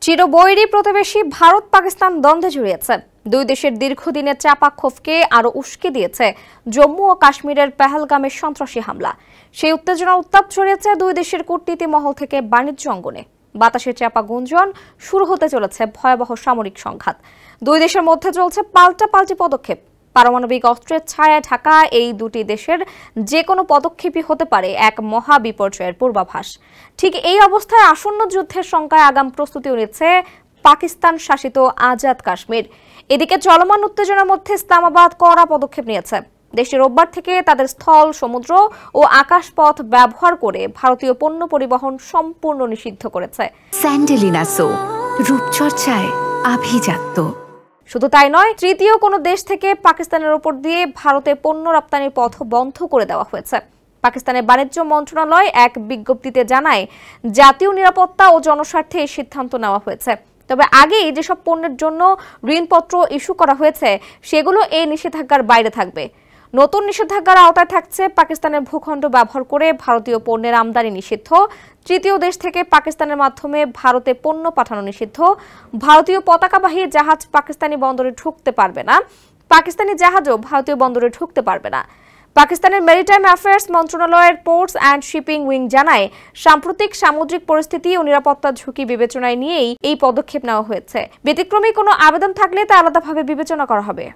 চিরবৈরী প্রতিবেশী ভারত পাকিস্তান দ্বন্দ্বে জড়িয়েছে। দুই দেশের দীর্ঘদিনের চাপা ক্ষোভকে আরো উস্কে দিয়েছে জম্মু ও কাশ্মীরের পেহেলগামের সন্ত্রাসী হামলা। সেই উত্তেজনার উত্তাপ ছড়িয়েছে দুই দেশের কূটনীতি মহল থেকে বাণিজ্য অঙ্গনে। বাতাসের চাপা গুঞ্জন, শুরু হতে চলেছে ভয়াবহ সামরিক সংঘাত। দুই দেশের মধ্যে চলছে পাল্টাপাল্টি পদক্ষেপ। পারমাণবিক অস্ত্রের ছায়ায় ঢাকা এই দুটি দেশের যে কোনো পদক্ষেপই হতে পারে এক মহা বিপর্যয়ের পূর্বাভাস। ঠিক এই অবস্থায় আসন্ন যুদ্ধের শঙ্কায় আগাম প্রস্তুতিও নিচ্ছে পাকিস্তান শাসিত আজাদ কাশ্মীর। এদিকে চলমান উত্তেজনার মধ্যে ইসলামাবাদ কড়া পদক্ষেপ নিয়েছে। দেশটি রোববার থেকে তাদের স্থল, সমুদ্র ও আকাশপথ ব্যবহার করে ভারতীয় পণ্য পরিবহন সম্পূর্ণ নিষিদ্ধ করেছে। স্যান্ডেলিনা সো, রূপচর্চায় আভিজাত্য। শুধু তাই নয়, তৃতীয় কোনো দেশ থেকে পাকিস্তানের উপর দিয়ে ভারতে পণ্য রপ্তানির পথ বন্ধ করে দেওয়া হয়েছে। পাকিস্তানের বাণিজ্য মন্ত্রণালয় এক বিজ্ঞপ্তিতে জানায়, জাতীয় নিরাপত্তা ও জনস্বার্থে এই সিদ্ধান্ত নেওয়া হয়েছে। তবে আগেই যেসব পণ্যের জন্য ঋণপত্র ইস্যু করা হয়েছে সেগুলো এই নিষেধাজ্ঞার বাইরে থাকবে। নতুন নিষেধাজ্ঞার আওতায় থাকছে পাকিস্তানের ভূখণ্ড ব্যবহার করে ভারতীয় পণ্যের আমদানি নিষিদ্ধ, তৃতীয় দেশ থেকে পাকিস্তানের মাধ্যমে ভারতে পণ্য পাঠানো নিষিদ্ধ, ভারতীয় পতাকাবাহী জাহাজ পাকিস্তানি বন্দরে ঢুকতে পারবে না, পাকিস্তানি জাহাজও ভারতীয় বন্দরে ঢুকতে পারবে না। পাকিস্তানের মেরিটাইম অ্যাফেয়ার্স মন্ত্রণালয়ের পোর্টস অ্যান্ড শিপিং উইং জানায়, সাম্প্রতিক সামুদ্রিক পরিস্থিতি ও নিরাপত্তার ঝুঁকি বিবেচনায় নিয়েই এই পদক্ষেপ নেওয়া হয়েছে। ব্যতিক্রমী কোনো আবেদন থাকলে তা আলাদাভাবে বিবেচনা করা হবে।